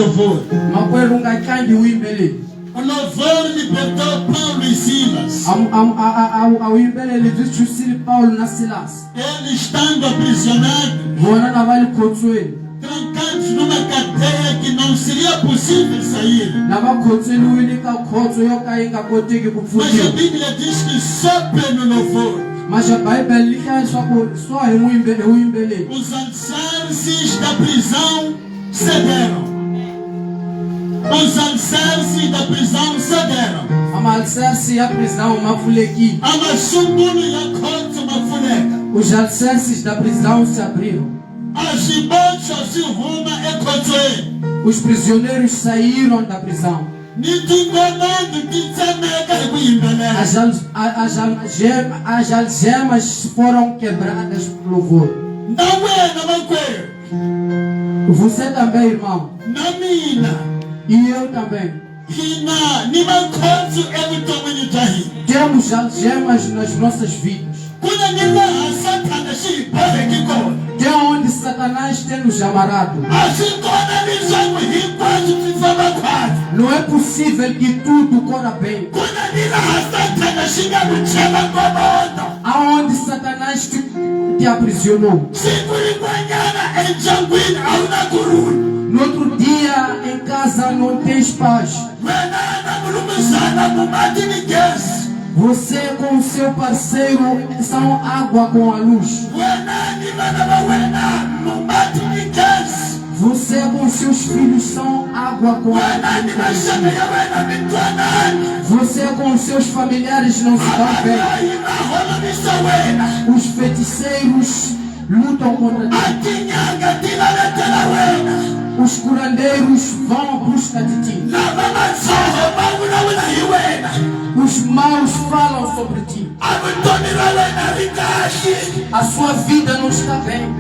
louvor. O louvor libertou Paulo e Silas. Eles estando aprisionados, trancados numa cadeia que não seria possível sair. Mas a Bíblia diz que sopra no louvor. Os alicerces da prisão cederam. Os alicerces da prisão cederam. Os alicerces da prisão se abriram. Os prisioneiros saíram da prisão. As algemas foram quebradas por louvor. Você também, irmão. E eu também. Temos algemas nas nossas vidas. De onde Satanás tem nos amarrado. Não é possível que tudo corra bem. Aonde Satanás te aprisionou. No outro dia em casa não tens paz. Você com o seu parceiro são água com a luz. Você com seus filhos são água com a luz. Você com seus familiares não se dão bem. Os feiticeiros lutam contra ti. Os curandeiros vão à busca de ti. Os maus falam sobre ti. A sua vida não está bem.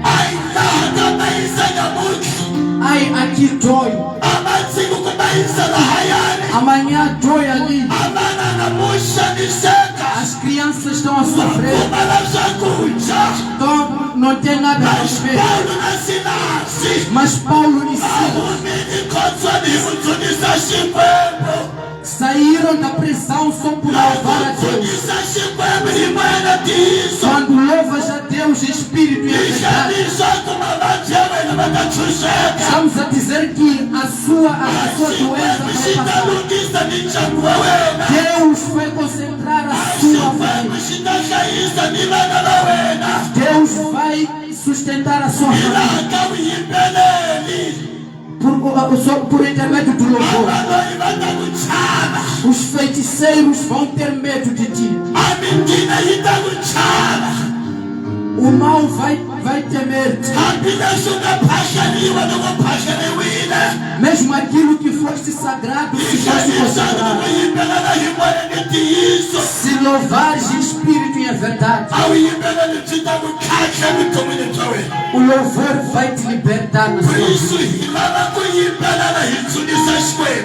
Ai, aqui dói. Amanhã dói ali. As crianças estão a sofrer. Não tem nada a ver. Mas Paulo e Silas saíram da prisão só por louvar a Deus. Quando louvas a Deus, Espírito e verdade, estamos a dizer que a sua doença vai passar. Deus vai concentrar a sua fé. Deus vai sustentar a sua família. Por intermédio do louvor. Os feiticeiros vão ter medo de ti. O mal vai temer-te. Mesmo aquilo que foste sagrado se foste consagrado. Se louvares em espírito e em verdade, o louvor vai te libertar na sua vida.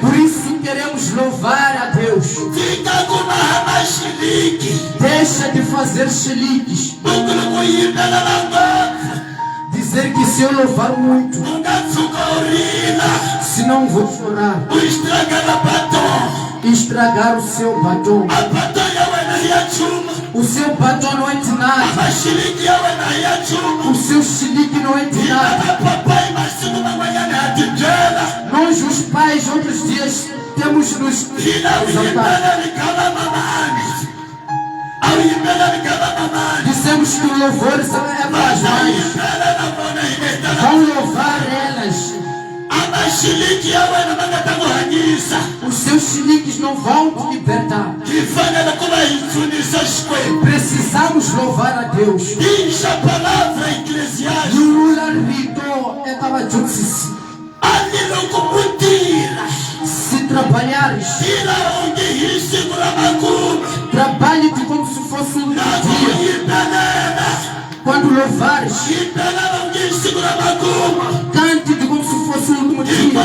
Por isso queremos louvar a Deus. Deixa de fazer chiliques. Dizer que se eu louvar muito, se não vou chorar, estragar o seu batom. O seu batom não é de nada. O seu chilique não é de nada. Nós os pais outros dias temos nos dissemos que o louvor é para as mães. Vão louvar elas. Os seus chiliques não vão te libertar. Precisamos louvar a Deus. Se trabalhares, trabalhe-te como se fosse um dia. Quando louvares, cante-te como se fosse um último dia.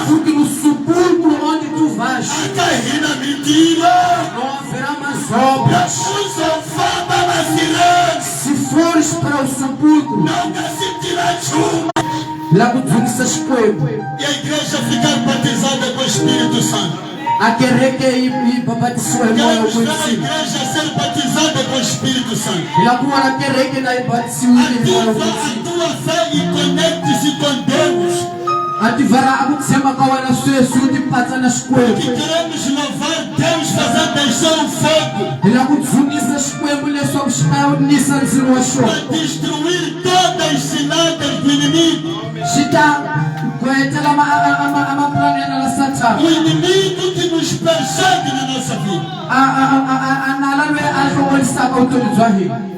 Porque no sepulcro onde tu vais, não haverá mais obras. Se fores para o sepulcro, La kudzunisa xikwembu. E a igreja ficar batizada com o Espírito Santo. A kereke ibabatisiwa hi moya Queremos ver a w'Imana. igreja ser batizada com o Espírito Santo. La kuva na kereke na ibatisiwile hi moya Ativa a w'Imana. tua fé e conecte-se com Deus. Ativara akutshemba ka wena sweswi u tipatsa na xikwembu. Que queremos louvar Deus fazendo descer o fogo. La kudzunisa xikwembu leswaku xi ta nisa ndzilo wa xona. Para destruir todas as ciladas do inimigo. Xi ta kuhetela amaplanena la Satana. O inimigo que nos persegue na nossa vida. Nala loyi a hlovolisaka vutomi bya hina.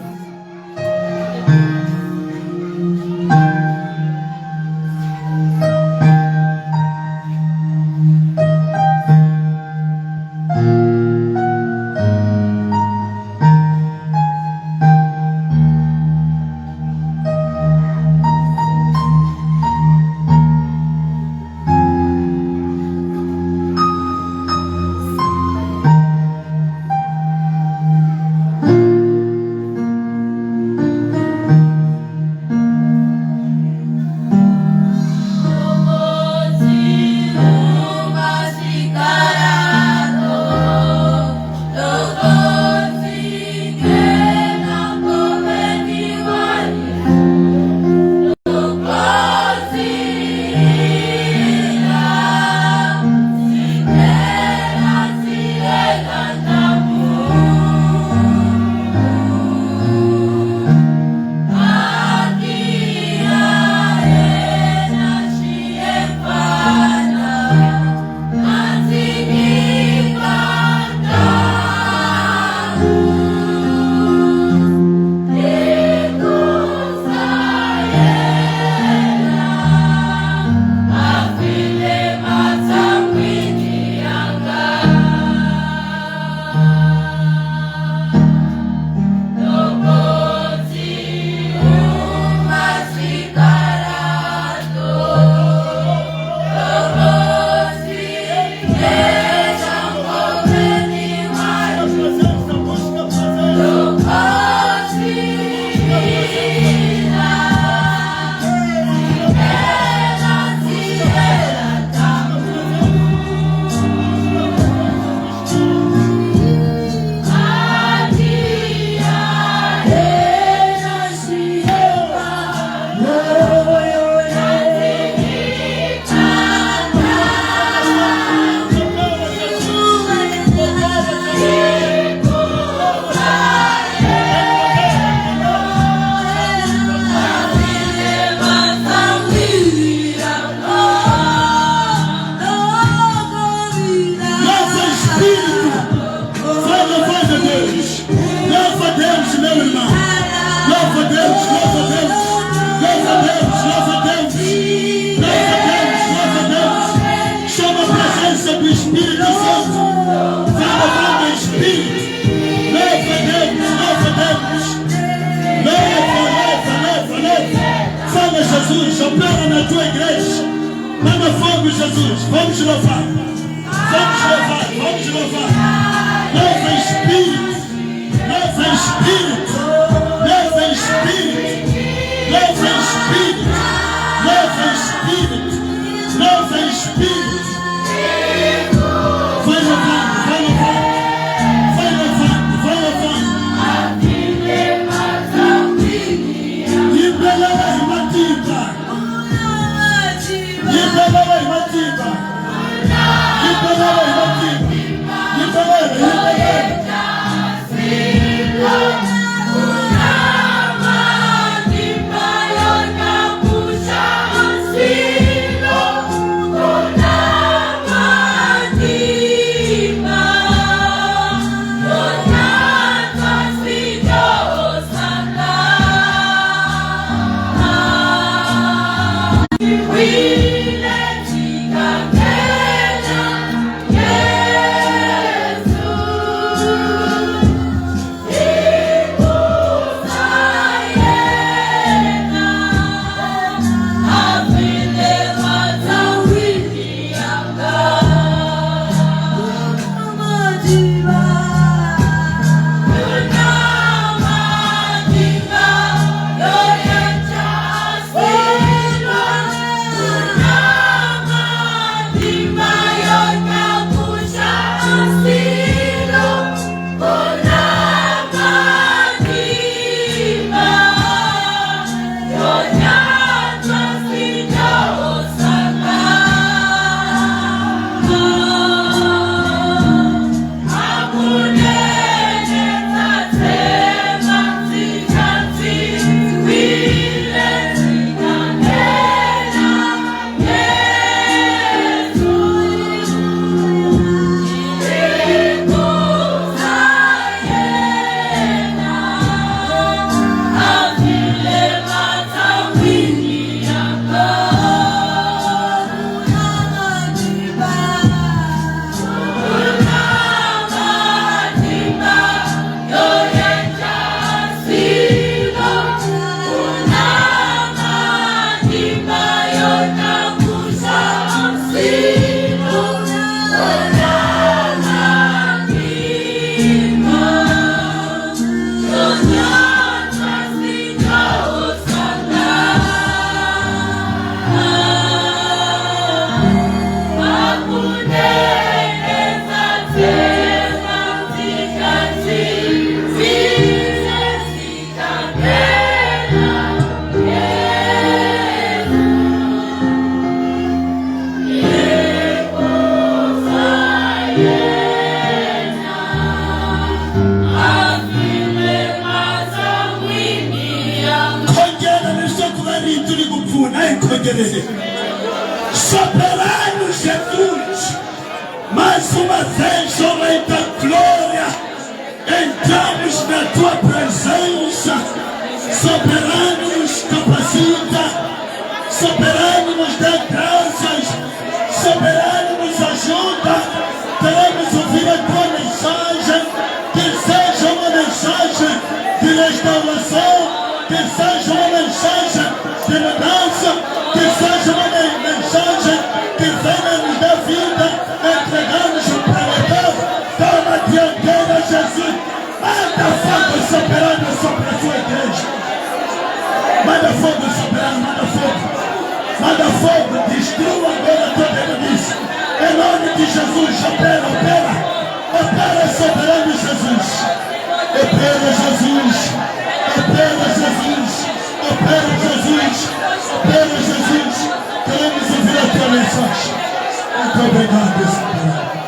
Jesus, opera na tua igreja. Manda fogo, Jesus. Vamos louvar. Vamos louvar, vamos louvar. Louva Espírito. Louva Espírito. Louva Espírito. Louva Espírito. Louva Espírito. Louva Espírito. Vai louvando, vai louvando. Vai louvando, vai louvando. Libera a irmãtiba. Libera a irmãtiba. Libera a irmãtiba. Libera, Soberano Jesus, mais uma vez, ó Rei da Glória, entramos na tua presença. Soberano, nos capacita, soberano, nos dá graças, soberano, nos ajuda. Queremos ouvir a tua mensagem, que seja uma mensagem de restauração, que seja uma mensagem de mudança, que seja uma mensagem que venha nos dar vida, entregar-nos o prometeu. Toma a dianteira, Jesus. Manda fogo soberano sobre a sua igreja. Manda fogo soberano, manda fogo. Manda fogo, destrua agora toda a inimiga. Em nome de Jesus, opera, opera. Opera, soberano Jesus. Opera, Jesus. Opera, Jesus. Opera, Jesus. Opera, Jesus. Queremos ouvir a tua mensagem. Muito obrigado, Senhor.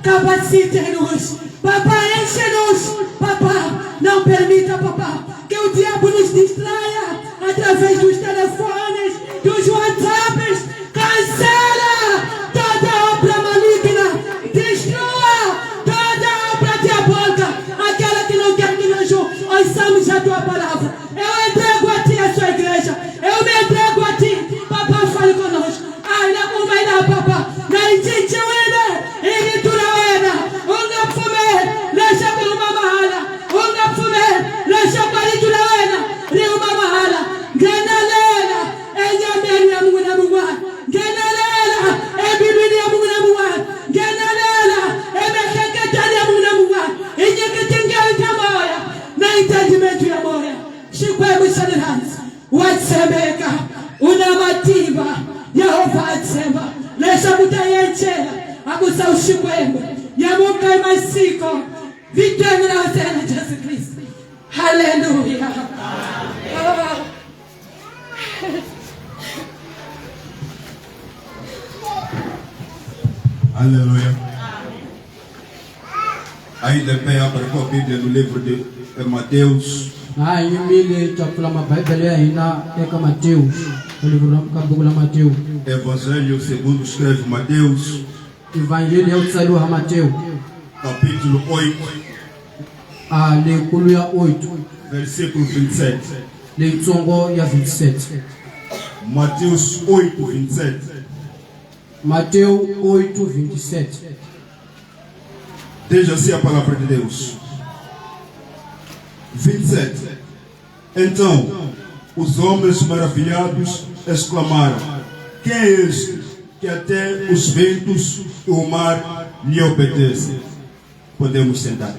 Capacite-nos, papá, enche-nos, papá, não permita, papá, que o diabo nos distraia através dos telefones, dos WhatsApps. Cancela toda obra maligna, destrua toda obra diabólica, aquela que não quer que nós ouçamos a tua palavra. Eu entrego a ti a sua igreja, eu me entrego a ti, papá, fale conosco. Ai, na mão, papá, na intuição, watsemeka unamatimba Yehova atsemba lesha mutayechela akusa ushikwembe yamuka imasiko vitenge na tena Yesu Kristo. Haleluya. Aleluia. Ainda bem, abra a Bíblia no livro de Mateus, Evangelho segundo escreve Mateus, capítulo 8, versículo 27. Mateus 8, 27. Mateus 8, 27. Diz assim a palavra de Deus. 27. Então, os homens maravilhados exclamaram: quem é este que até os ventos e o mar lhe obedecem? Podemos sentar.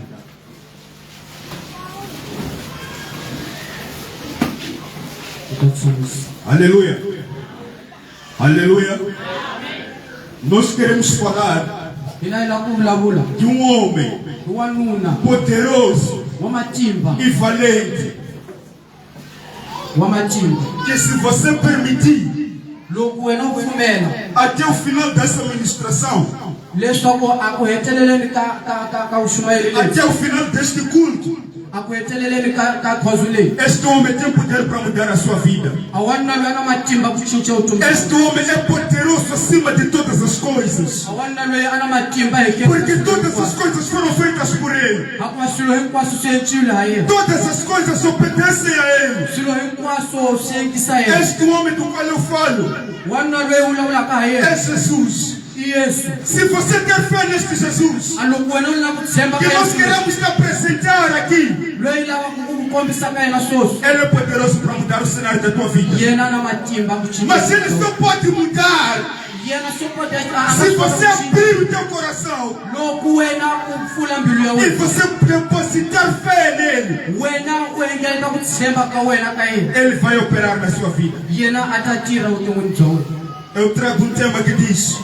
Aleluia. Aleluia. Nós queremos falar de um homem poderoso e valente, que se você permitir, até o final dessa ministração, até o final deste culto, este homem tem poder para mudar a sua vida. Este homem é poderoso acima de todas as coisas, porque todas as coisas foram feitas por ele. Todas as coisas obedecem a ele. Este homem do qual eu falo é Jesus. Se você tem fé neste Jesus, que nós queremos te apresentar aqui, ele é poderoso para mudar o cenário da tua vida. Mas ele só pode mudar se você abrir o teu coração e você depositar fé nele. Ele vai operar na sua vida. Eu trago um tema que diz: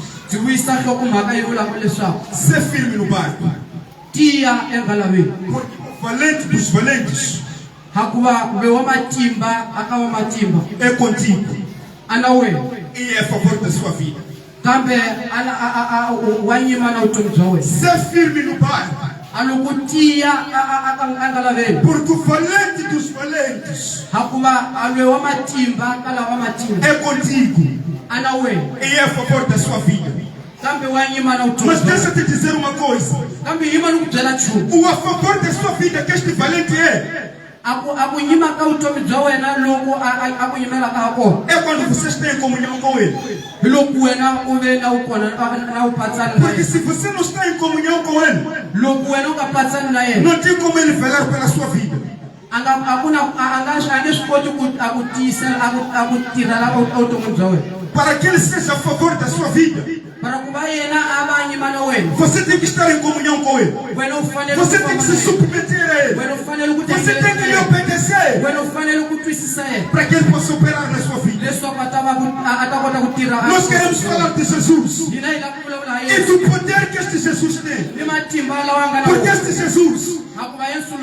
ser firme no barco. Porque o valente dos valentes é contigo e é a favor da sua vida. Ser firme no barco. Porque o valente dos valentes é contigo e é a favor da sua vida. Mas deixa eu te dizer uma coisa: o a favor da sua vida que este valente é quando vocês têm comunhão com ele. Porque se você não está em comunhão com ele, não tem como ele velar pela sua vida. Para que ele seja a favor da sua vida, você tem que estar em comunhão com ele. Você tem que se submeter a ele. Você tem que lhe obedecer para que ele possa operar na sua vida. Nós queremos falar de Jesus e do poder que este Jesus tem. Porque este Jesus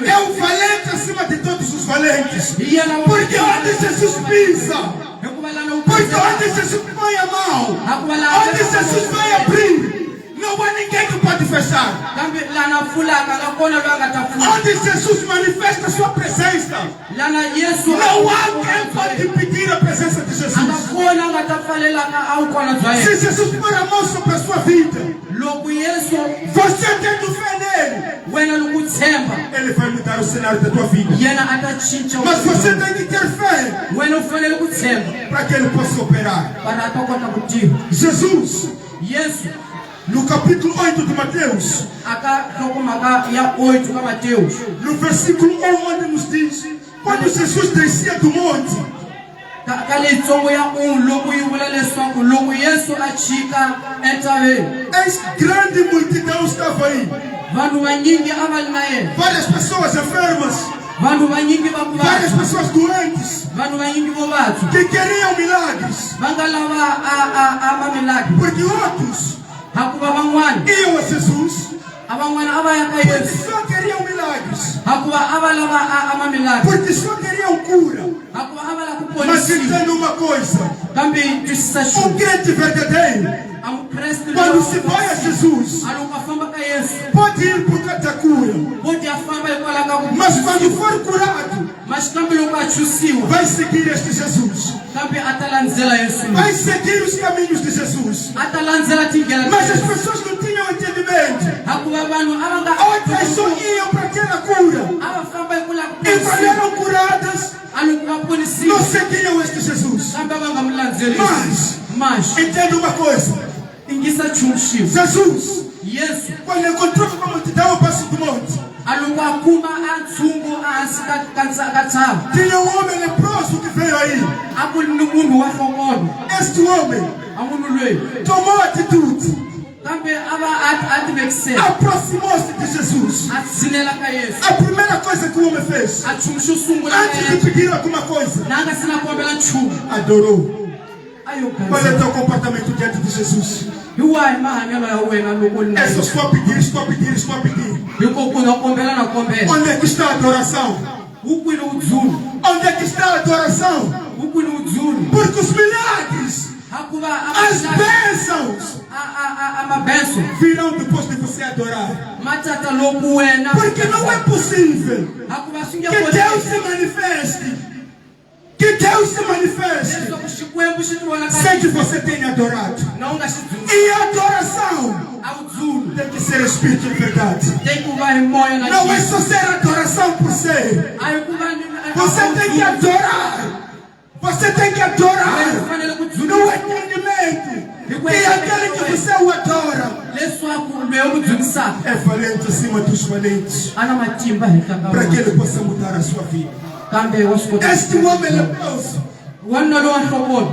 é o valente acima de todos os valentes. Porque onde Jesus pisa, porque onde Jesus põe a mão, onde Jesus vai abrir, não há ninguém que pode fechar. Onde Jesus manifesta a sua presença, não há quem pode impedir a presença de Jesus. Se Jesus pôr a mão sobre a sua vida, você tendo fé nele, ele vai mudar o cenário da tua vida. Mas você tem que ter fé para que ele possa operar. Jesus, no capítulo 8 de Mateus, no versículo 1, onde nos diz: quando Jesus descia do monte, grande multidão estava aí. Várias pessoas enfermas, várias pessoas doentes, que queriam milagres. Porque outros iam a Jesus porque só queriam milagres, porque só queriam cura. Mas entenda uma coisa: o crente verdadeiro Quando se vai a Jesus, pode ir por cada cura. Mas quando for curado, vai seguir este Jesus. Vai seguir os caminhos de Jesus. Mas as pessoas não tinham entendimento. Outras só iam para aquela cura. E quando eram curadas, não seguiam este Jesus. Mas entenda uma coisa. Jesus, quando encontrou com a multidão ao passo do monte, tinha um homem leproso que veio aí. Este homem tomou atitude, aproximou-se de Jesus. A primeira coisa que o homem fez, antes de pedir alguma coisa, adorou. Qual é o teu comportamento diante de Jesus? É só pedir, Onde é que está a adoração? Onde é que está a adoração? Porque os milagres, as bênçãos, virão depois de você adorar. Porque não é possível que Deus se manifeste. Sem que você tenha adorado. E a adoração tem que ser espírito de verdade. Não é só ser adoração por ser. Você tem que adorar. Você tem que adorar no entendimento que aquele que você o adora é valente acima dos valentes, para que ele possa mudar a sua vida. Este homem leproso,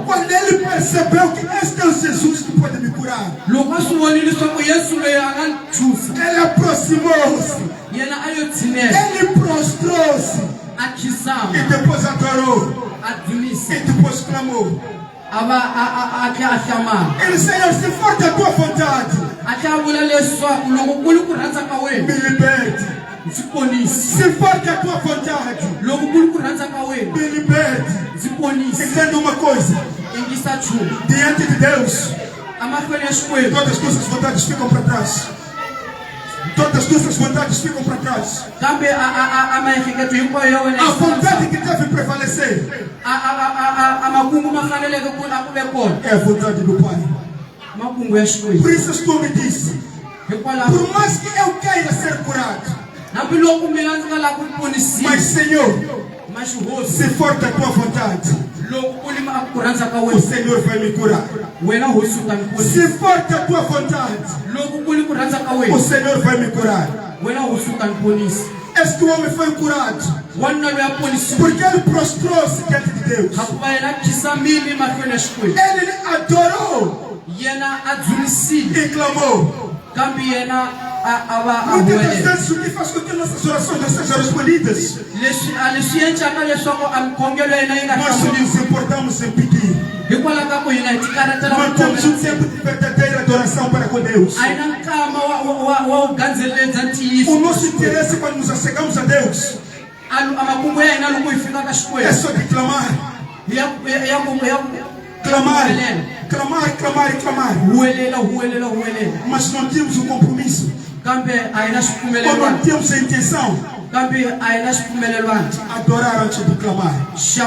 quando ele percebeu que este é o Jesus que pode me curar, ele aproximou-se, ele prostrou-se e depois adorou e depois clamou. Ele, Senhor, se for da tua vontade, me liberte. Se for da tua vontade, me liberte. Entenda uma coisa: diante de Deus, todas as nossas vontades ficam para trás. Todas as nossas vontades ficam para trás. A vontade que deve prevalecer é a vontade do Pai. Por isso este homem disse: por mais que eu queira ser curado, mas Senhor, se for da tua vontade, o Senhor vai me curar. Se for da tua vontade, o Senhor vai me curar. Este homem foi curado porque ele prostrou-se diante de Deus. Ele adorou e clamou. Muitas vezes o que faz com que nossas orações não sejam respondidas, nós só nos importamos em pedir. Não temos um tempo de verdadeira adoração para com Deus. O nosso interesse quando nos achegamos a Deus é só de clamar. Clamar. Mas não temos o compromisso. Ou não temos a intenção de adorar antes de clamar. Se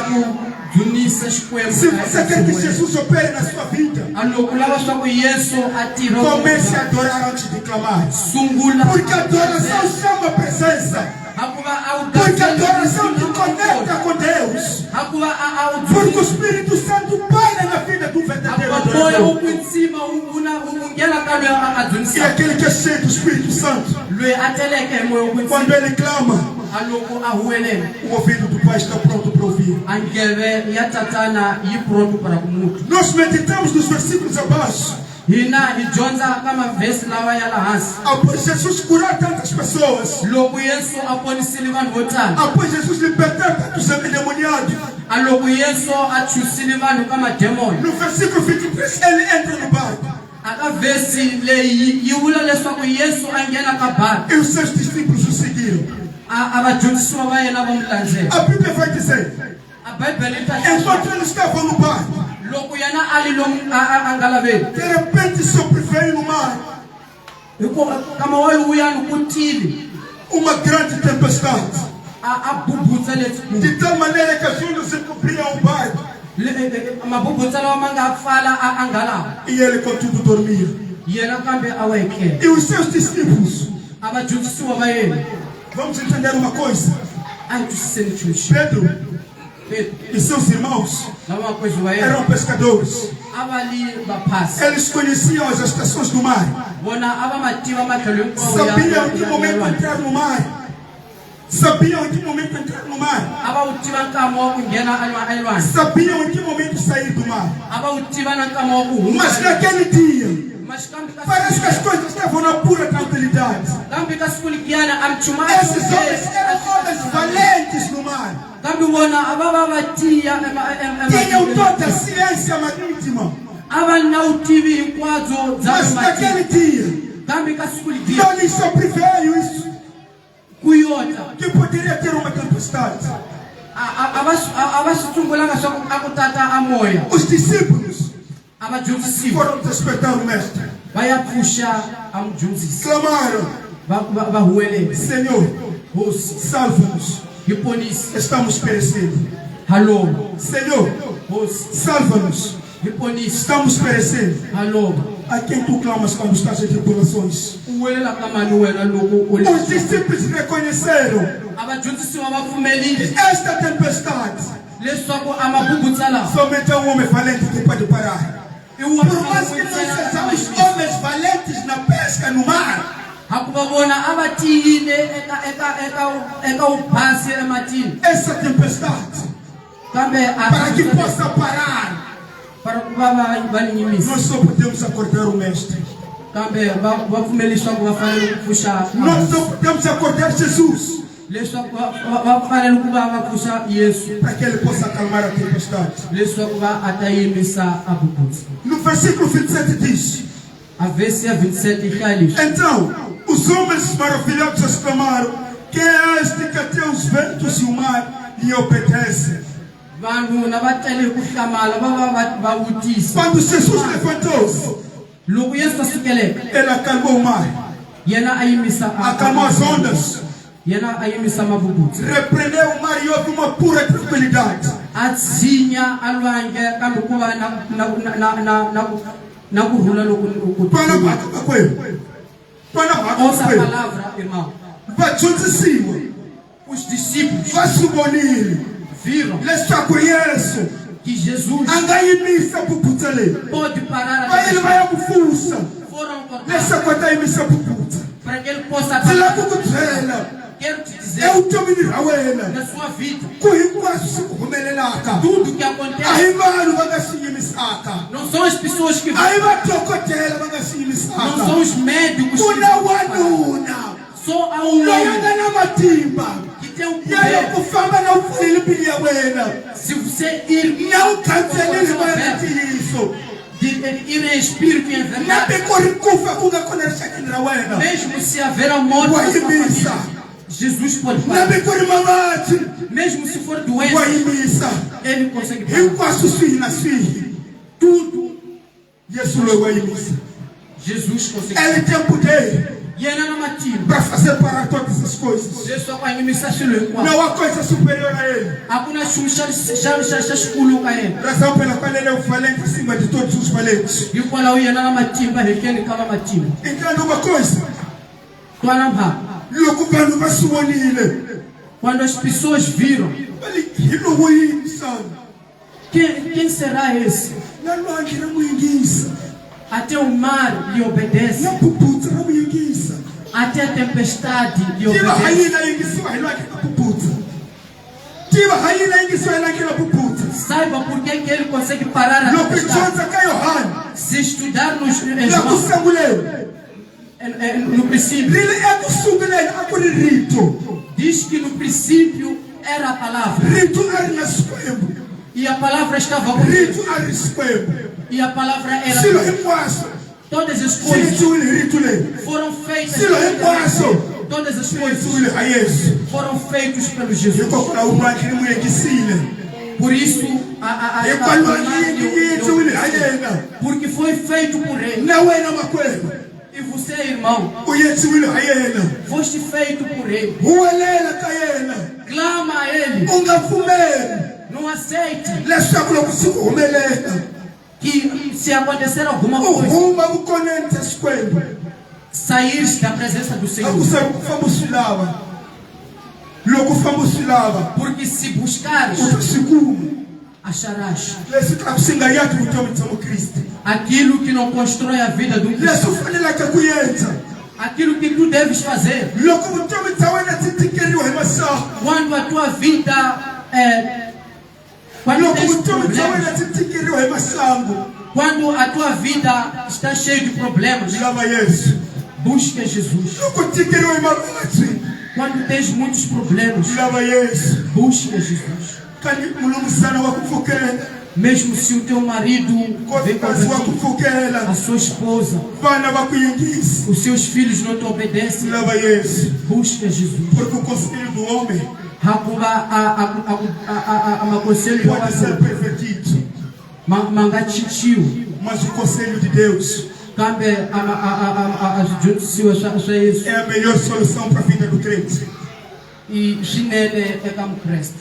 você quer que Jesus opere na sua vida, comece a adorar antes de clamar. Porque a adoração chama a presença. Porque a adoração te conecta com Deus. Porque o Espírito Santo paira na vida do verdadeiro adorador. E aquele que é cheio do Espírito Santo, quando ele clama, o ouvido do Pai está pronto para ouvir. Nós meditamos nos versículos abaixo. Após Jesus curar tantas pessoas, após Jesus libertar tantos endemoniados, no versículo 23 ele entra no barco. E os seus discípulos o seguiram. A Bíblia vai dizer: enquanto eles estavam no barco, De repente sobreveio no mar uma grande tempestade. De tal maneira que as ondas encobriam o barco. E ele contudo dormia. E os seus discípulos, vamos entender uma coisa. Pedro e seus irmãos eram pescadores. Eles conheciam as estações do mar. Sabiam em que momento entrar no mar. Sabiam em que momento entrar no mar. Sabiam em que momento sair do mar. Mas naquele dia, parece que as coisas estavam na pura tranquilidade. Esses homens eram homens valentes no mar. Tinham toda a ciência marítima. Mas naquele dia, não lhes sobreveio isso. Que poderia ter uma tempestade. Os discípulos foram despertar o mestre. Clamaram: Senhor, salva-nos, estamos perecendo. Senhor, salva-nos, estamos perecendo. A quem tu clamas quando estás em tribulações? Os discípulos reconheceram esta tempestade. Somente um homem valente que pode parar. Por mais que nós sejamos homens valentes na pesca no mar, essa tempestade, para que possa parar, nós só podemos acordar o mestre. Nós só podemos acordar Jesus, para que ele possa acalmar a tempestade. No versículo 27 diz: então os homens maravilhosos exclamaram: quem é este que até os ventos e o mar lhe obedecem? Quando Jesus levantou-se, ele acalmou o mar, acalmou as ondas, repreendeu o mar e houve uma pura tranquilidade. Os discípulos viram que Jesus pode parar a tempestade. Para que ele possa parar. Quero te dizer, na sua vida, tudo que acontece não são as pessoas que não são os médicos que só há um homem que tem um poder. Se você ir ir em espírito e em verdade, mesmo se haver a morte na sua família, Jesus pode parar. Mesmo se for doença, ele consegue parar. Tudo Jesus consegue. Ele tem poder para fazer parar todas as coisas. Não há coisa superior a ele. Razão pela qual ele é o valente acima de todos os valentes. Entenda uma coisa. Quando as pessoas viram, quem será esse? Até o mar lhe obedece. Até a tempestade lhe obedece. Saiba por que ele consegue parar a tempestade. Se estudar no princípio, diz que no princípio era a palavra. E a palavra estava com Deus. E a palavra era todas as coisas foram feitas. Todas as coisas foram feitas pelo Jesus. Por isso, porque foi feito por ele. E você, irmão, foste feito por ele. Clama a ele. Não aceite que se acontecer alguma coisa, sair da presença do Senhor. Porque se buscares, acharás. Aquilo que não constrói a vida do cristão. Aquilo que tu deves fazer. Quando a tua vida quando a tua vida está cheia de problemas, busca Jesus. Quando tens muitos problemas, busca Jesus. Mesmo se o teu marido vem contra a sua esposa, os seus filhos não te obedecem, busca Jesus. Porque o conselho do homem pode ser pervertido, mas o conselho de Deus é a melhor solução para a vida do crente.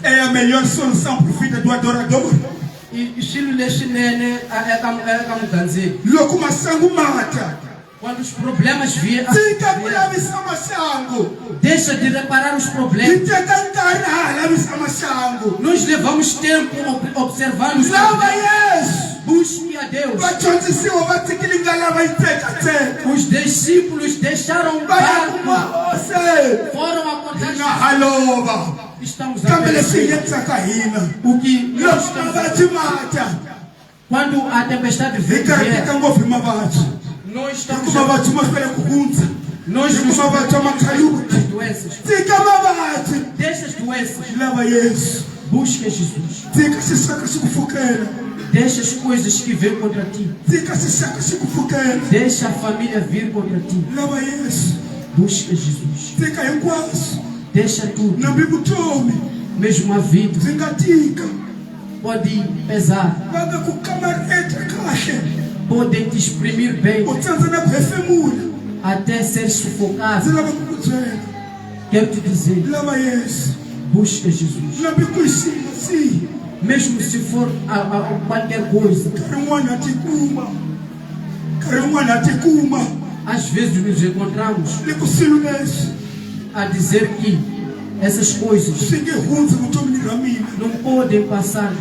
É a melhor solução para a vida do adorador. Quando os problemas vierem, deixa de reparar os problemas. Nós levamos tempo observando os problemas. Busque a Deus. Os discípulos deixaram o barco, foram acordar. Estamos a o que nós estamos. Quando a tempestade vem, nós estamos doenças. Deixa as doenças. Busca Jesus. Deixa as coisas que vêm contra ti. Deixa a família vir contra ti. Busca Jesus. Deixa tudo. Mesmo a vida pode pesar. Pode te exprimir bem até ser sufocado. Quero te dizer, busca Jesus. Mesmo se for qualquer coisa. Às vezes nos encontramos a dizer que essas coisas não podem passar.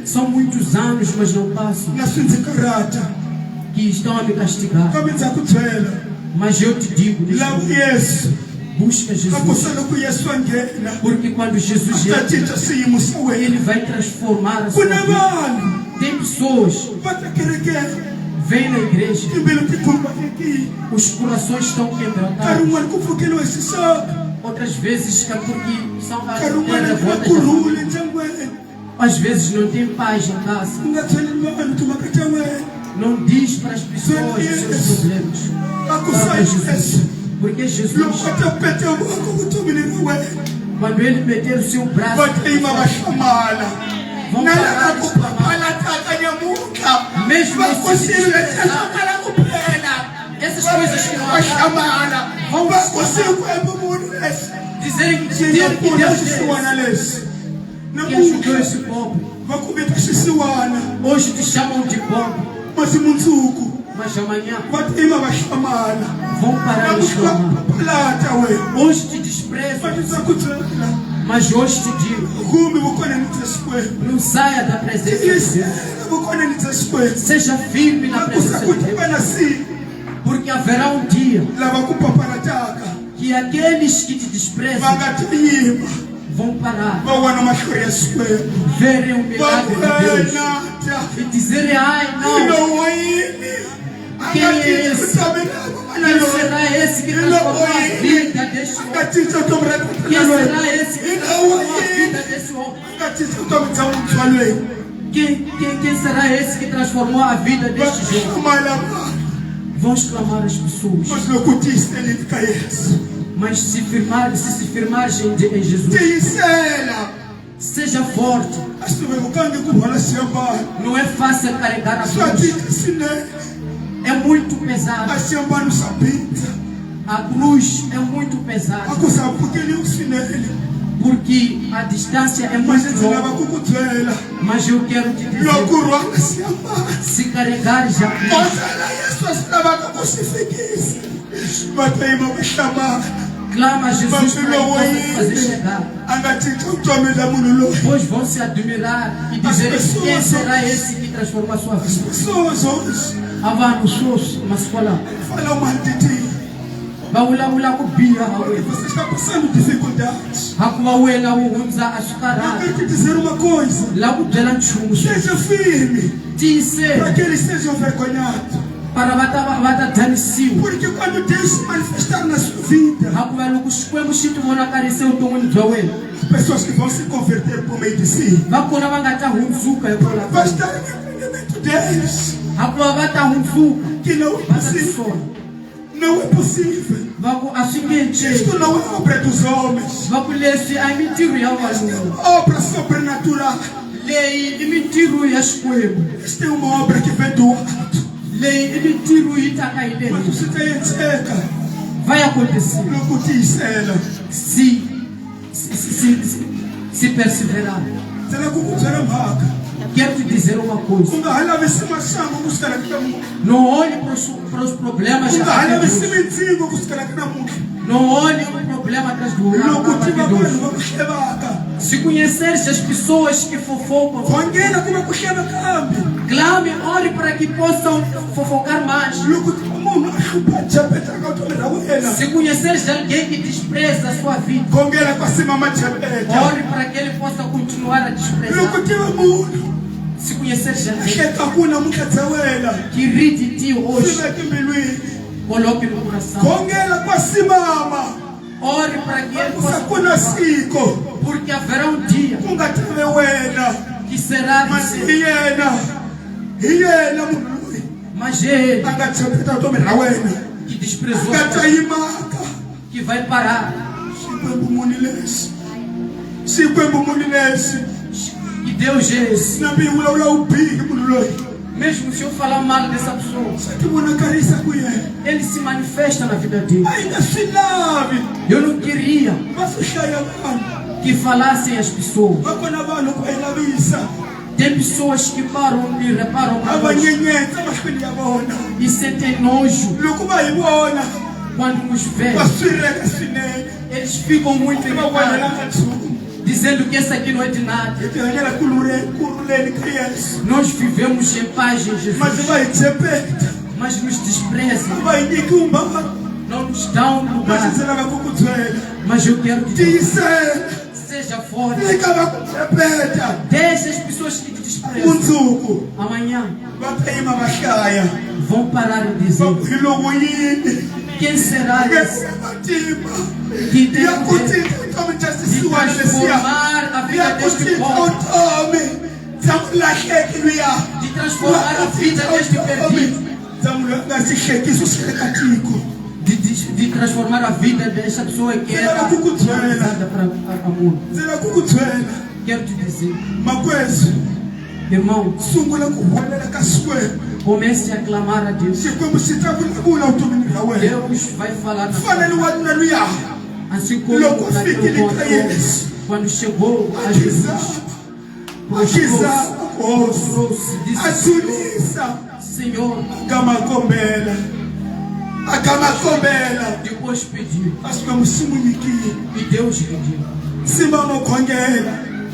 São muitos anos, mas não passam. Que estão a me castigar. Mas eu te digo, busca Jesus. Porque quando Jesus entra, Ele vai transformar a sua vida. Tem pessoas vêm na igreja, os corações estão quebrantados. Outras vezes é porque são revoltas. Às vezes não tem paz em casa. Não diz para as pessoas os seus problemas. Para Jesus. Porque Jesus, quando Ele meter o seu braço, vão parar de clamar. Mesmo essas coisas que não acabam, vão dizerem que Deus que ajudou esse povo. Hoje te chamam de povo, mas amanhã vão parar de clamar. Hoje te desprezam, mas hoje te digo, não saia da presença de Deus. Seja firme na presença de Deus. Porque haverá um dia que aqueles que te desprezam vão parar, verem o milagre de Deus e dizerem: ai, não, quem é esse? Quem será esse que transformou a vida deste homem? Quem será esse que transformou a vida desse homem? Quem será esse que transformou a vida deste jovem? Vão exclamar as pessoas. Mas se firmares em Jesus, Seja forte. Não é fácil carregar a cruz. É muito pesado. A cruz é muito pesada. Porque a distância é muito longa. Mas eu quero te dizer, se carregar já clama a Jesus para ele fazer chegar. Pois vão se admirar e dizer: quem será esse que transforma a sua vida? Você está passando dificuldades. Eu quero te dizer uma coisa. Seja firme. Para que eles sejam envergonhados. Porque quando Deus se manifestar na sua vida, pessoas que vão se converter por meio de si, vai estar em entendimento deles que não é possível. Não é possível. Isto não é obra dos homens. Isto é obra sobrenatural. Isto é uma obra que vem do alto. Mas você tem checa. Vai acontecer. Se perseverar. Quero te dizer uma coisa. Não olhe para os problemas. Não olhe o problema atrás do outro. Se conheceres as pessoas que fofocam, clame, ore para que possam fofocar mais. Se conheceres alguém que despreza a sua vida, ore para que ele possa continuar a desprezar. Se conheceres alguém que ri de ti hoje, coloque no coração. Ore para que ele possa continuar. Porque haverá um dia que será mas ele que desprezou, que vai parar. Que Deus é esse. Mesmo se eu falar mal dessa pessoa, ele se manifesta na vida dele. Eu não queria que falassem as pessoas. Tem pessoas que param e reparam e sentem nojo quando nos veem. Eles ficam muito irritados, dizendo que essa aqui não é de nada. Nós vivemos em paz em Jesus, mas nos desprezam, não nos dão lugar. Mas eu quero que seja forte. Deixa as pessoas que te desprezam. Amanhã vão parar e dizer: quem será esse que tem de transformar a vida deste povo, de transformar a vida deste perdido, de transformar a vida dessa pessoa que era usada para amor. Quero te dizer, irmão, comece a clamar a Deus. Deus vai falar na sua vida. Assim como quando chegou a Jesus, prostrou-se, disse: Senhor, depois pediu e Deus pediu.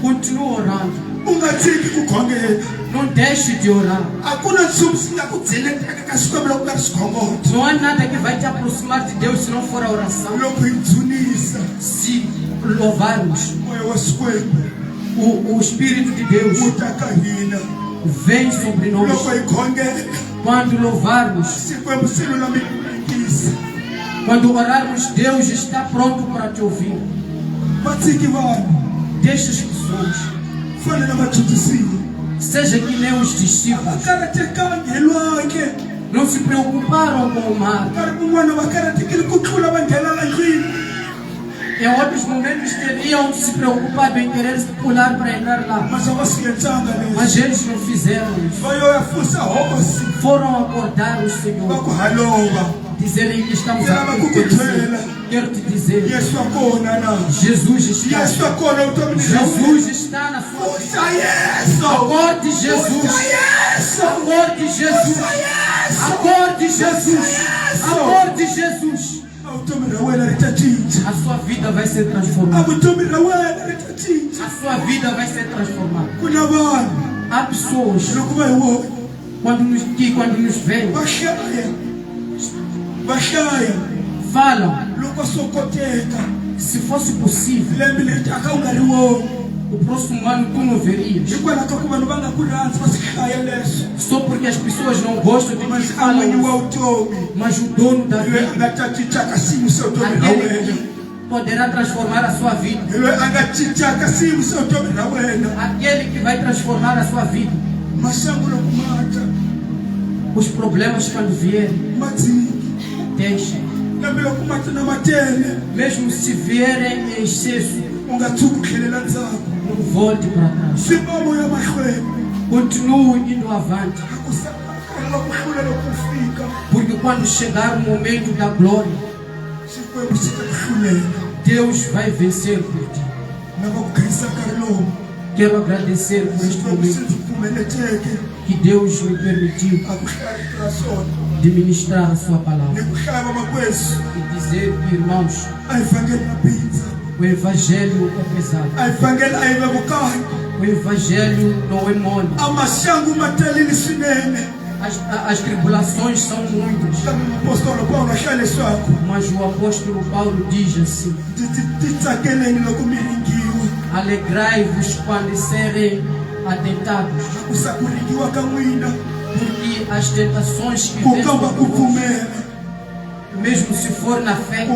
Continua orando. Não deixe de orar. Não há nada que vai te aproximar de Deus se não for a oração. Se louvarmos, o Espírito de Deus vem sobre nós. Quando louvarmos, quando orarmos, Deus está pronto para te ouvir. Deixa as pessoas, seja que nem os discípulos, não se preocuparam com o mar. Em outros momentos teriam se preocupado em querer se pular para entrar lá. Mas eles não fizeram isso. Foram acordar o Senhor. Dizerem que estamos aqui. Quero te dizer, Jesus está. Jesus está na sua vida. Acorde Jesus. Acorde Jesus. Acorde Jesus. Acorde Jesus. A sua vida vai ser transformada. A sua vida vai ser transformada. Há pessoas quando nos veem falam. Se fosse possível, o próximo ano tu não verias. Só porque as pessoas não gostam de te falar. Mas o dono da vida, aquele que poderá transformar a sua vida, aquele que vai transformar a sua vida. Os problemas quando vierem, deixa. Mesmo se vierem em excesso, não volte para trás. Continue indo avante. Porque quando chegar o momento da glória, Deus vai vencer por ti. Quero agradecer por este momento que Deus me permitiu de ministrar a sua palavra e dizer que, irmãos, o evangelho é pesado. O evangelho não é mole. As tribulações são muitas. Mas o apóstolo Paulo diz assim: alegrai-vos quando serem atentados, porque as tentações que vêm, mesmo se for na fé,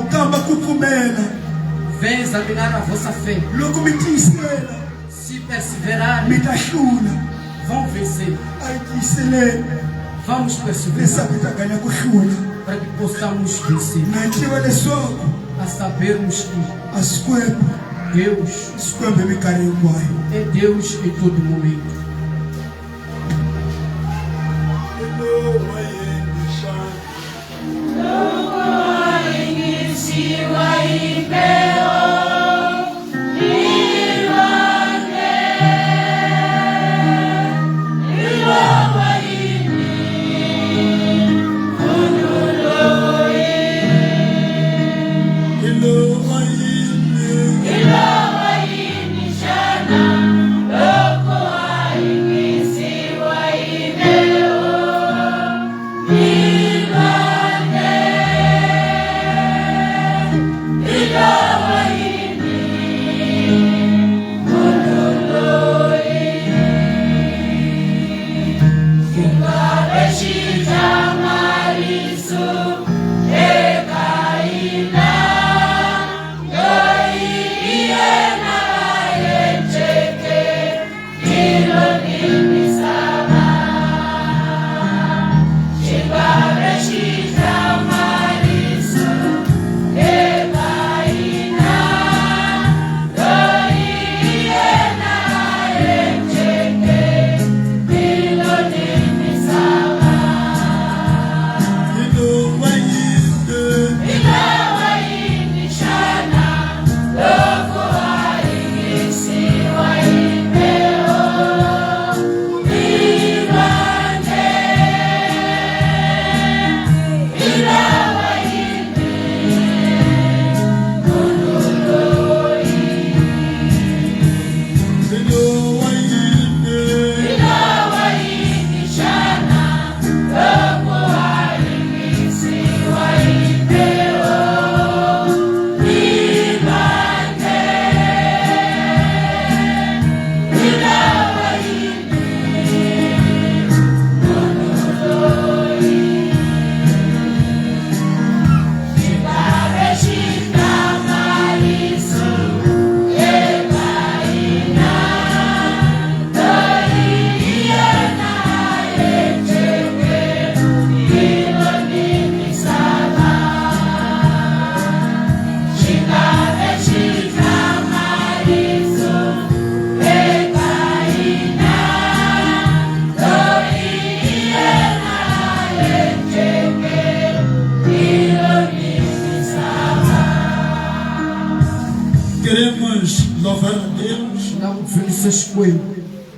vem examinar a vossa fé. Se perseverarem, vão vencer. Vamos perseverar para que possamos vencer. A sabermos que Deus é Deus em todo momento.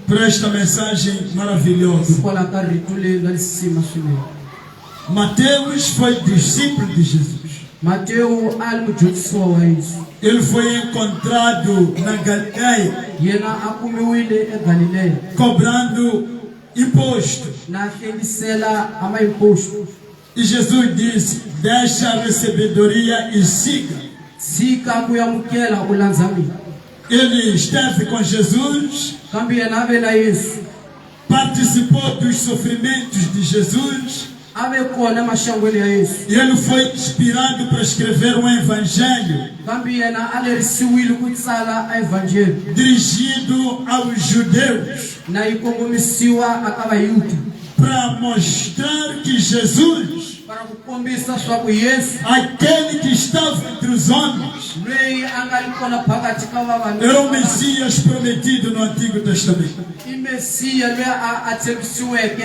para esta mensagem maravilhosa. Mateus foi discípulo de Jesus. Ele foi encontrado na Galileia cobrando imposto. E Jesus disse: deixa a recebedoria e siga. Ele esteve com Jesus, participou dos sofrimentos de Jesus. E ele foi inspirado para escrever um evangelho dirigido aos judeus, para mostrar que Jesus, aquele que estava entre os homens, era o Messias prometido no Antigo Testamento.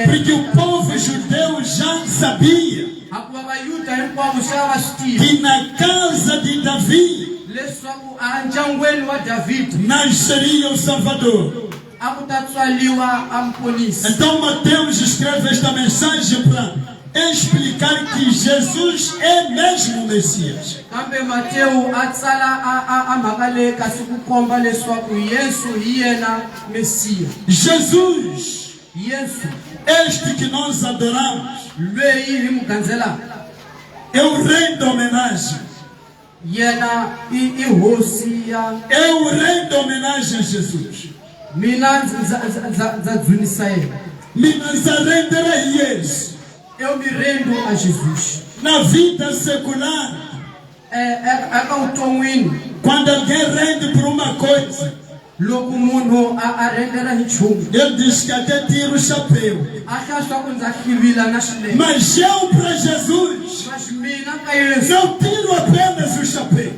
Porque o povo judeu já sabia que na casa de Davi nasceria o Salvador. Então Mateus escreve esta mensagem para explicar que Jesus é mesmo o Messias. Jesus, este que nós adoramos, eu rendo homenagem. Eu rendo homenagem a Jesus. Eu me rendo a Jesus. Na vida secular, quando alguém rende por uma coisa, ele diz que até tira o chapéu. Mas eu para Jesus não tiro apenas o chapéu.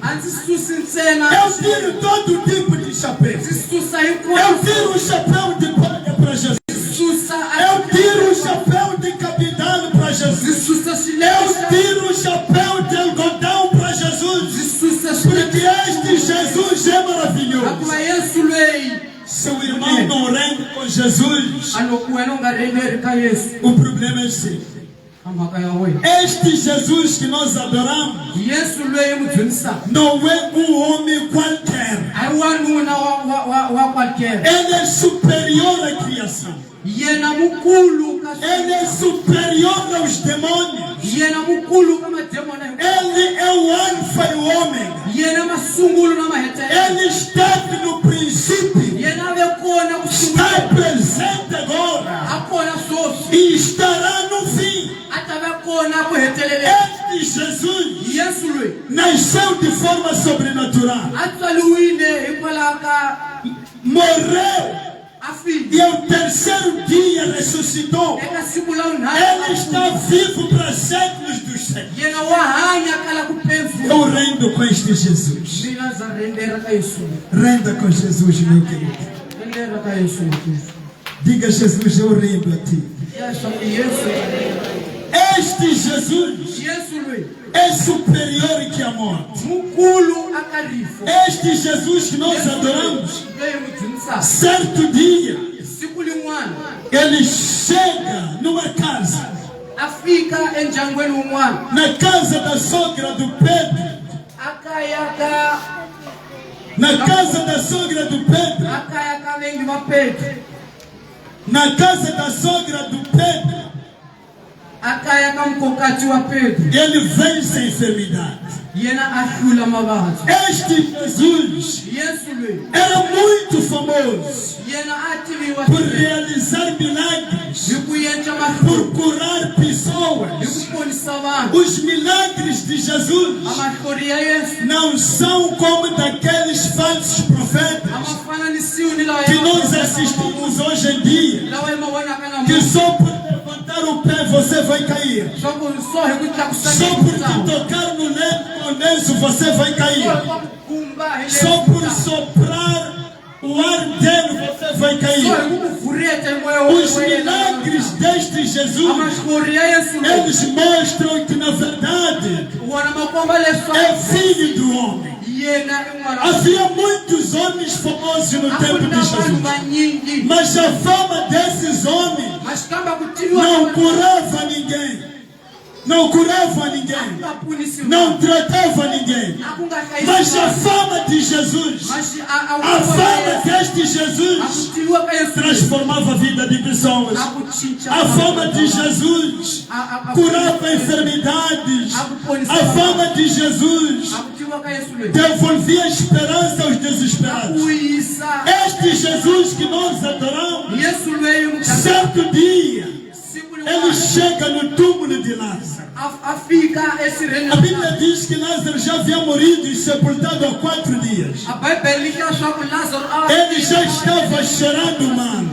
Eu tiro todo tipo de chapéu. Eu tiro o chapéu de palha para Jesus. Eu tiro o chapéu de capitão para Jesus. Eu tiro o chapéu de algodão para Jesus. Porque este Jesus é maravilhoso. Seu irmão não rende com Jesus, o problema é seu. Este Jesus que nós adoramos não é um homem qualquer. Ele é superior à criação. Ele é superior aos demônios. Ele é o alfa e o ômega. Ele esteve no princípio, está presente agora e estará no fim. Este Jesus nasceu de forma sobrenatural, morreu e ao terceiro dia ressuscitou. Ele está vivo para séculos dos séculos. Eu rendo com este Jesus. Renda com Jesus, meu querido. Diga: Jesus, eu rendo a ti. Este Jesus é superior que a morte. Este Jesus que nós adoramos, certo dia, ele chega numa casa, na casa da sogra do Pedro. Na casa da sogra do Pedro. Na casa da sogra do Pedro. Ele vence a enfermidade. Este Jesus era muito famoso por realizar milagres, por curar pessoas. Os milagres de Jesus não são como daqueles falsos profetas que nós assistimos hoje em dia, que só por levantar o pé você vai cair, só por te tocar no lenço você vai cair, só por soprar o ar dele você vai cair. Os milagres deste Jesus, eles mostram que na verdade é filho do homem. Havia muitos homens famosos no tempo de Jesus. Mas a fama desses homens não curava ninguém. Não curava ninguém, não tratava ninguém. Mas a fama de Jesus, a fama deste Jesus transformava a vida de pessoas. A fama de Jesus curava enfermidades. A fama de Jesus devolvia esperança aos desesperados. Este Jesus que nós adoramos, certo dia ele chega no túmulo de Lázaro. A Bíblia diz que Lázaro já havia morrido e sepultado há 4 dias. Ele já estava cheirando mal.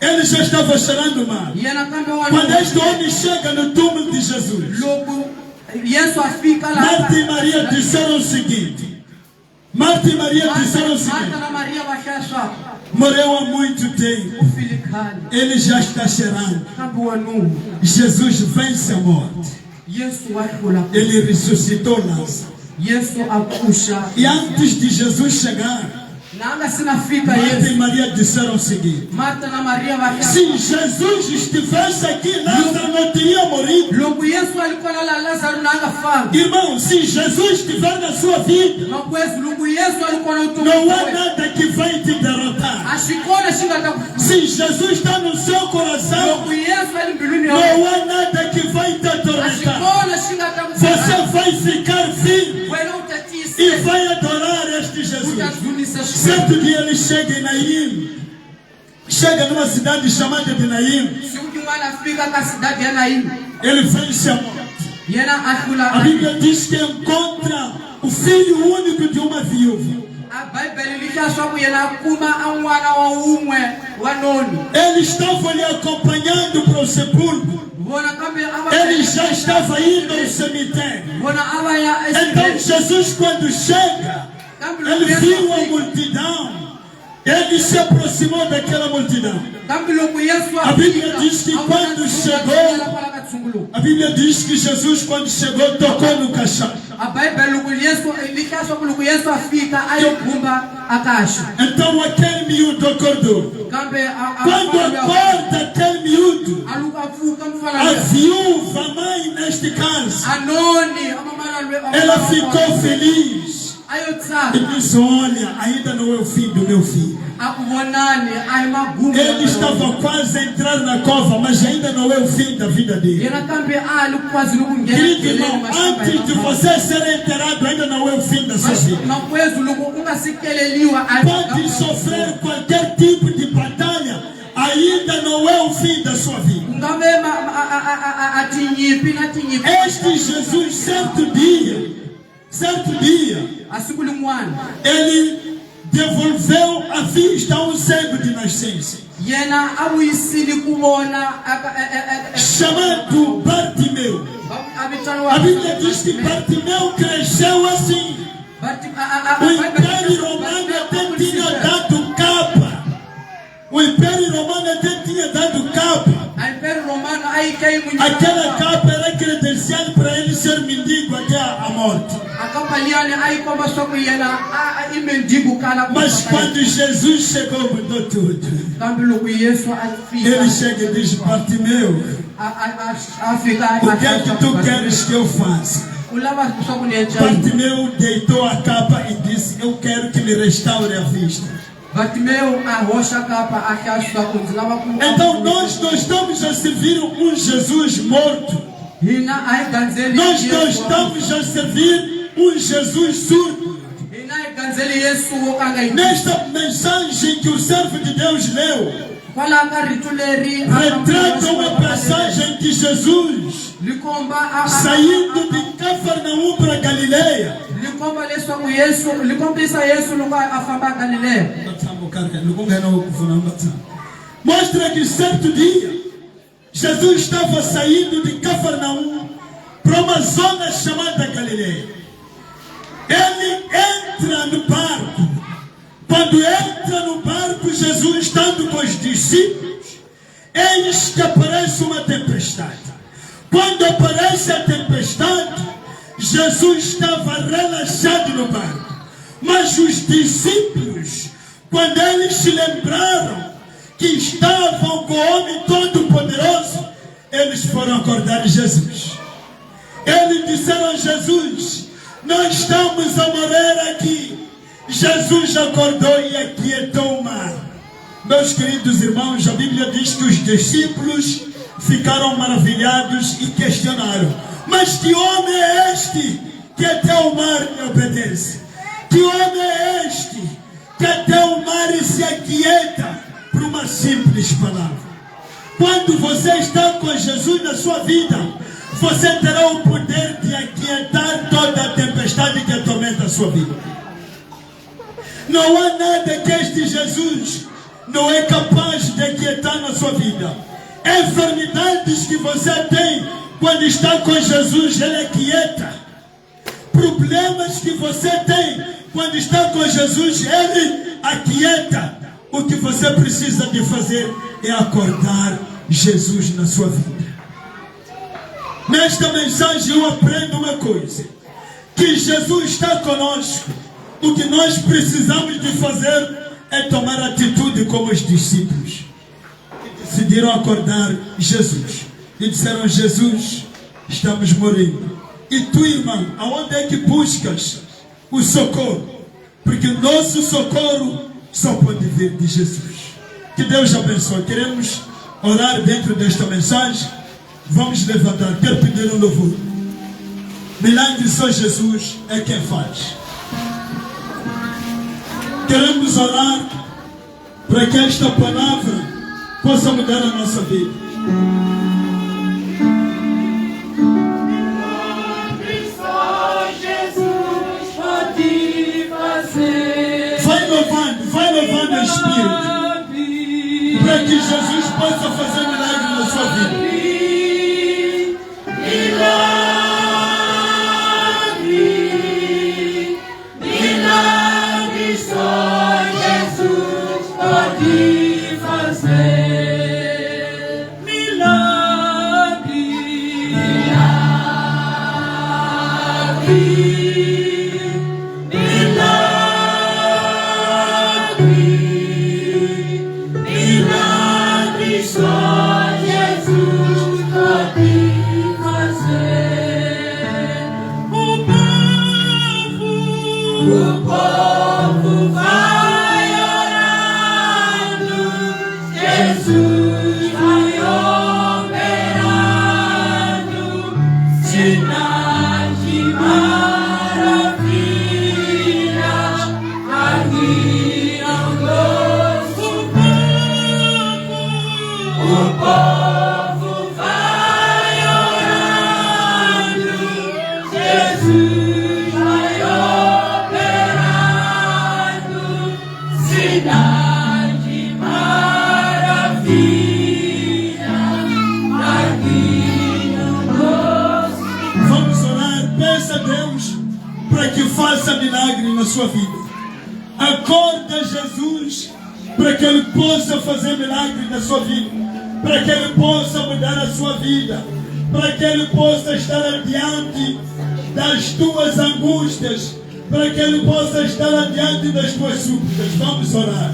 Ele já estava cheirando mal. Quando este homem chega no túmulo de Jesus, Marta e Maria disseram o seguinte. Morreu há muito tempo. Ele já está cheirando. Jesus vence a morte. Ele ressuscitou Lázaro. E antes de Jesus chegar, Marta e Maria disseram o seguinte: se Jesus estivesse aqui, Lázaro não teria morrido. Irmão, se Jesus estiver na sua vida, não há nada que vai te derrotar. Se Jesus está no seu coração, não há nada que vai te atormentar. Você vai ficar firme e vai adorar este Jesus. Certo dia ele chega em Naim. Chega numa cidade chamada de Naim. Ele vence a morte. A Bíblia diz que encontra o filho único de uma viúva. Ele estava ali acompanhando para o sepulcro. Ele já estava indo ao cemitério. Então Jesus, quando chega, ele viu a multidão. Ele se aproximou daquela multidão. A Bíblia diz que quando chegou, a Bíblia diz que Jesus, quando chegou, tocou no caixão. Então aquele miúdo acordou. Quando acorda aquele miúdo, a viúva, a mãe neste caso, ela ficou feliz. E disse: olha, ainda não é o fim do meu filho. Ele estava quase a entrar na cova, mas ainda não é o fim da vida dele. Querido irmão, antes de você ser enterrado, ainda não é o fim da sua vida. Pode sofrer qualquer tipo de batalha, ainda não é o fim da sua vida. Este Jesus, certo dia, ele devolveu a vista a um cego de nascença, chamado Bartimeu. A Bíblia diz que Bartimeu cresceu assim. O Império Romano até tinha dado capa. Aquela capa era credencial para ele ser mendigo até a morte. Mas quando Jesus chegou, mudou tudo. Ele chega e diz: Bartimeu, o que é que tu queres que eu faça? Bartimeu deitou a capa e disse: eu quero que me restaure a vista. Então nós não estamos a servir um Jesus morto. Nós não estamos a servir um Jesus surdo. Nesta mensagem que o servo de Deus leu, retrata uma passagem de Jesus saindo de Cafarnaum para Galileia. Mostra que certo dia Jesus estava saindo de Cafarnaum para uma zona chamada Galileia. Ele entra no barco. Quando entra no barco, Jesus, estando com os discípulos, eis que aparece uma tempestade. Quando aparece a tempestade, Jesus estava relaxado no barco. Mas os discípulos, quando eles se lembraram que estavam com o homem todo-poderoso, eles foram acordar Jesus. Eles disseram a Jesus: nós estamos a morrer aqui. Jesus acordou e aquietou o mar. Meus queridos irmãos, a Bíblia diz que os discípulos ficaram maravilhados e questionaram: mas que homem é este que até o mar me obedece? Que homem é este que até o mar se aquieta por uma simples palavra? Quando você está com Jesus na sua vida, você terá o poder de aquietar toda a tempestade que atormenta a sua vida. Não há nada que este Jesus não é capaz de aquietar na sua vida. Enfermidades que você tem, quando está com Jesus, Ele aquieta. Problemas que você tem, quando está com Jesus, Ele aquieta. O que você precisa de fazer é acordar Jesus na sua vida. Nesta mensagem eu aprendo uma coisa: que Jesus está conosco. O que nós precisamos de fazer é tomar atitude como os discípulos, que decidiram acordar Jesus e disseram: Jesus, estamos morrendo. E tu, irmão, aonde é que buscas o socorro? Porque o nosso socorro só pode vir de Jesus. Que Deus abençoe. Queremos orar dentro desta mensagem. Vamos levantar. Quero pedir um louvor. Milagre só Jesus é quem faz. Queremos orar para que esta palavra possa mudar a nossa vida. Vai louvando o Espírito, para que Jesus possa fazer milagre na sua vida. Milagre só Jesus pode fazer. Milagre. O povo vai orando, Jesus vai operando, sinais de maravilha, admirando o povo vai orando, Jesus vai operando, cidade maravilha, admirando. Vamos orar. Peça a Deus para que faça milagre na sua vida. Acorda Jesus para que Ele possa fazer milagre na sua vida, para que Ele possa mudar a sua vida, para que Ele possa estar adiante das tuas angústias, para que Ele possa estar adiante das tuas súplicas. Vamos orar.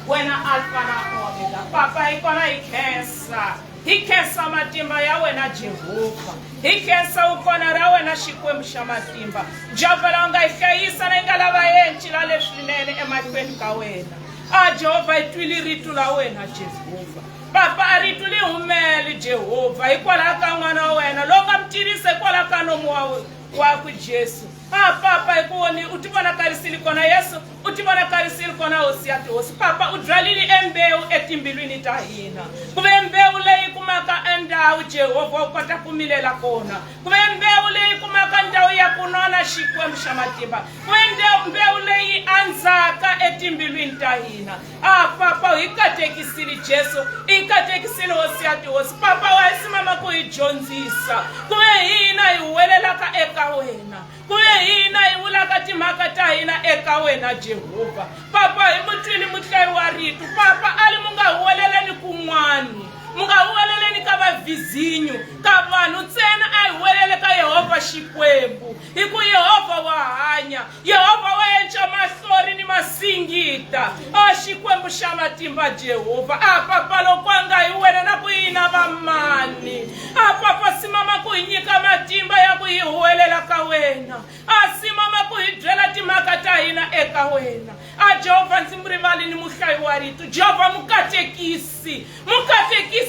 wena Alfa na Omega. Papa ikona ikesa matimba ya wena Jehova. Ikesa ukona ra wena Xikwembu xa matimba. Jehova la nga ikeyisa na ingalava yenchi la leswinene emahlweni ka wena. Jehova itwili ritu la wena Jehova. Papa ritu li humele Jehova hikwalaho ka n'wana wa wena loko mtivise hikwalaho ka nomu wa Jesu. Papa ikoni utivonakarisile kona Yesu, utivonakarisile kona hosi ya tihosi. Papa udralile embewu etimbilwini ta hina. Kuve mbewu leyi kumaka endhawu Jehova ukota kumilela kona. Kuve mbewu leyi kumaka ndhawu ya kunona Xikwembu xa matimba. Kuve mbewu leyi andzaka etimbilwini ta hina. Papa hikatekisile Jesu, hikatekisile hosi ya tihosi. Papa wa isimama ku hi dyondzisa. Kuve hina hi huwelelaka eka wena. Kuve hina hi vulaka timhaka ta hina eka wena Jehova. Papa hi mutwini muhlayi wa ritu. Papa ali munga huweleleni kun'wani, munga huweleleni ka vavizinyu, ka vanhu ntsena a hi huwelele ka Yehova Xikwembu. Hi ku Yehova wa hanya, Yehova wa encha mahlori ni masingita. Xikwembu xa matimba Jehova. Papa loko anga hi wena na ku hina va mani. Papa simama ku hi nyika matimba ya ku hi huwelela ka wena. Simama ku hi byela timhaka ta hina eka wena. Jehova ndzi mu rivali ni muhlayi wa ritu. Jehova mukatekisi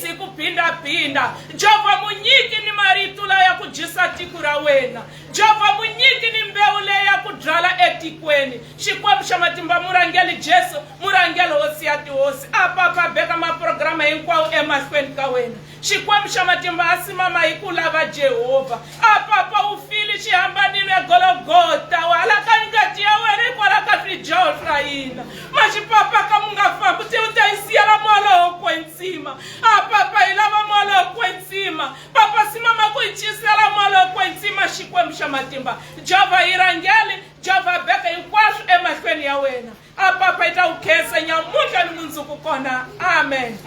hi ku phinda-phinda. Jehova munyiki ni maritu la ya ku dyisa tiko ra wena. Jehova munyiki ni mbewu leyi ya ku byala etikweni. Xikwembu xa matimba murangeli Jesu, murangeli hosi ya tihosi. Papa beka maprograma hinkwawo emahlweni ka wena. Xikwembu xa matimba asimama hi ku lava Jehova. Papa ufili xihambanile eGologota wala ka ngati ya wena hikwalaho ka swidyoho swa hina. Maxipapa ka mu nga fambi u ta hi siyela moloko ensima. Papa hi lava moloko ensima. Papa simama ku hi chisela moloko ensima Xikwembu xa matimba. Jehova hi rangeli, Jehova beka hinkwaswo emahlweni ya wena. Papa hi ta wu khensa nyamuntlha ni mundzuku kona. Amen.